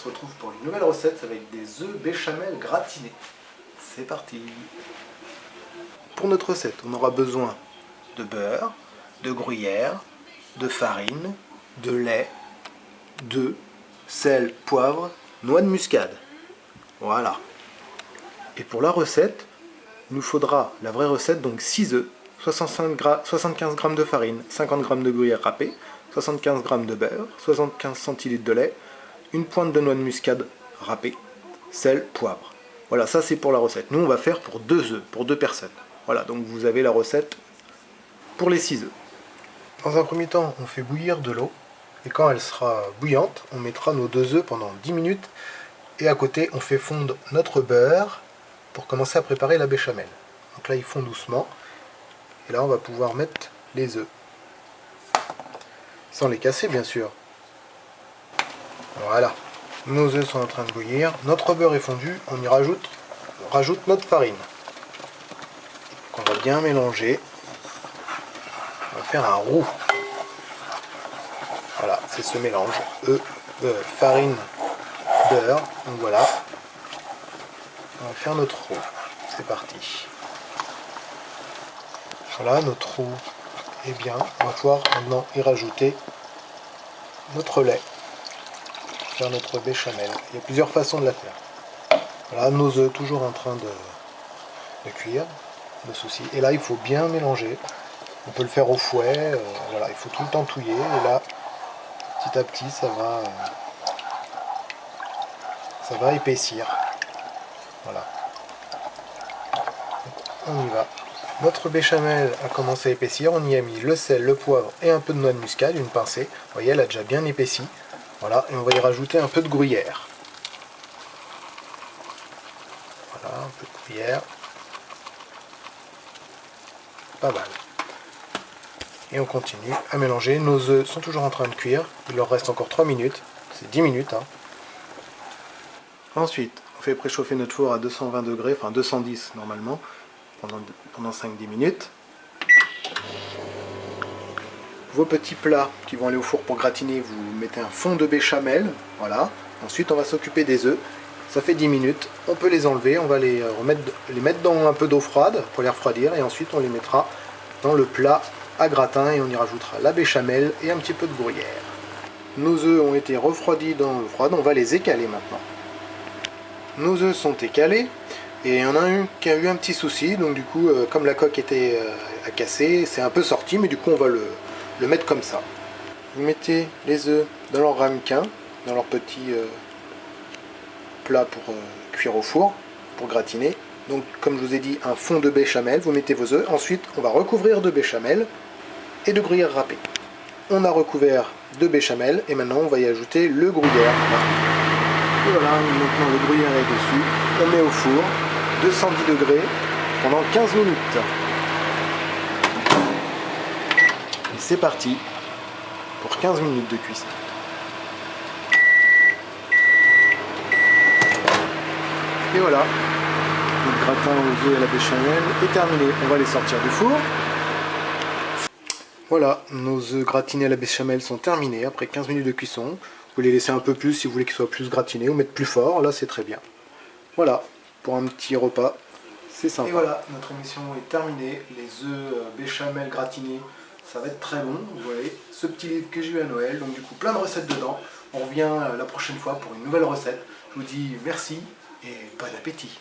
se retrouve pour une nouvelle recette avec des œufs béchamel gratinés. C'est parti. Pour notre recette, on aura besoin de beurre, de gruyère, de farine, de lait, d'œufs, sel, poivre, noix de muscade. Voilà. Et pour la recette, il nous faudra la vraie recette, donc 6 œufs, 75 g de farine, 50 g de gruyère râpée, 75 g de beurre, 75 centilitres de lait, une pointe de noix de muscade râpée, sel, poivre. Voilà, ça c'est pour la recette. Nous on va faire pour 2 œufs, pour 2 personnes. Voilà, donc vous avez la recette pour les 6 œufs. Dans un premier temps, on fait bouillir de l'eau, et quand elle sera bouillante, on mettra nos 2 œufs pendant 10 minutes, et à côté on fait fondre notre beurre pour commencer à préparer la béchamel. Donc là il fond doucement, et là on va pouvoir mettre les œufs. Sans les casser bien sûr. Voilà, nos œufs sont en train de bouillir, notre beurre est fondu, on y rajoute notre farine. Donc on va bien mélanger, on va faire un roux. Voilà, c'est ce mélange, œufs, farine, beurre, donc voilà. On va faire notre roux, c'est parti. Voilà, notre roux est bien, on va pouvoir maintenant y rajouter notre lait. Faire notre béchamel. Il y a plusieurs façons de la faire. Voilà, nos œufs toujours en train de cuire, de souci. Et là, il faut bien mélanger. On peut le faire au fouet. Voilà, il faut tout le temps touiller. Et là, petit à petit, ça va épaissir. Voilà. Donc, on y va. Notre béchamel a commencé à épaissir. On y a mis le sel, le poivre et un peu de noix de muscade, une pincée. Vous voyez, elle a déjà bien épaissi. Voilà, et on va y rajouter un peu de gruyère. Voilà, un peu de gruyère. Pas mal. Et on continue à mélanger. Nos œufs sont toujours en train de cuire. Il leur reste encore 3 minutes. C'est 10 minutes. Hein. Ensuite, on fait préchauffer notre four à 220 degrés, enfin 210 normalement, pendant 5-10 minutes. Vos petits plats qui vont aller au four pour gratiner, vous mettez un fond de béchamel, voilà. Ensuite on va s'occuper des œufs, ça fait 10 minutes, on peut les enlever, on va les mettre dans un peu d'eau froide pour les refroidir et ensuite on les mettra dans le plat à gratin et on y rajoutera la béchamel et un petit peu de gruyère. Nos œufs ont été refroidis dans l'eau froide, on va les écaler maintenant. Nos œufs sont écalés et il y en a un qui a eu un petit souci, donc du coup comme la coque était à casser, c'est un peu sorti mais du coup on va le mettre comme ça. Vous mettez les œufs dans leur ramequin, dans leur petit plat pour cuire au four, pour gratiner. Donc comme je vous ai dit, un fond de béchamel, vous mettez vos œufs. Ensuite, on va recouvrir de béchamel et de gruyère râpée. On a recouvert de béchamel et maintenant on va y ajouter le gruyère. Et voilà, maintenant le gruyère est dessus. On met au four, 210 degrés, pendant 15 minutes. Et c'est parti pour 15 minutes de cuisson. Et voilà, notre gratin aux œufs et à la béchamel est terminé. On va les sortir du four. Voilà, nos œufs gratinés à la béchamel sont terminés après 15 minutes de cuisson. Vous pouvez les laisser un peu plus si vous voulez qu'ils soient plus gratinés ou mettre plus fort, là c'est très bien. Voilà, pour un petit repas, c'est sympa. Et voilà, notre émission est terminée. Les œufs béchamel gratinés, ça va être très bon, vous voyez, ce petit livre que j'ai eu à Noël, donc du coup plein de recettes dedans. On revient la prochaine fois pour une nouvelle recette. Je vous dis merci et bon appétit.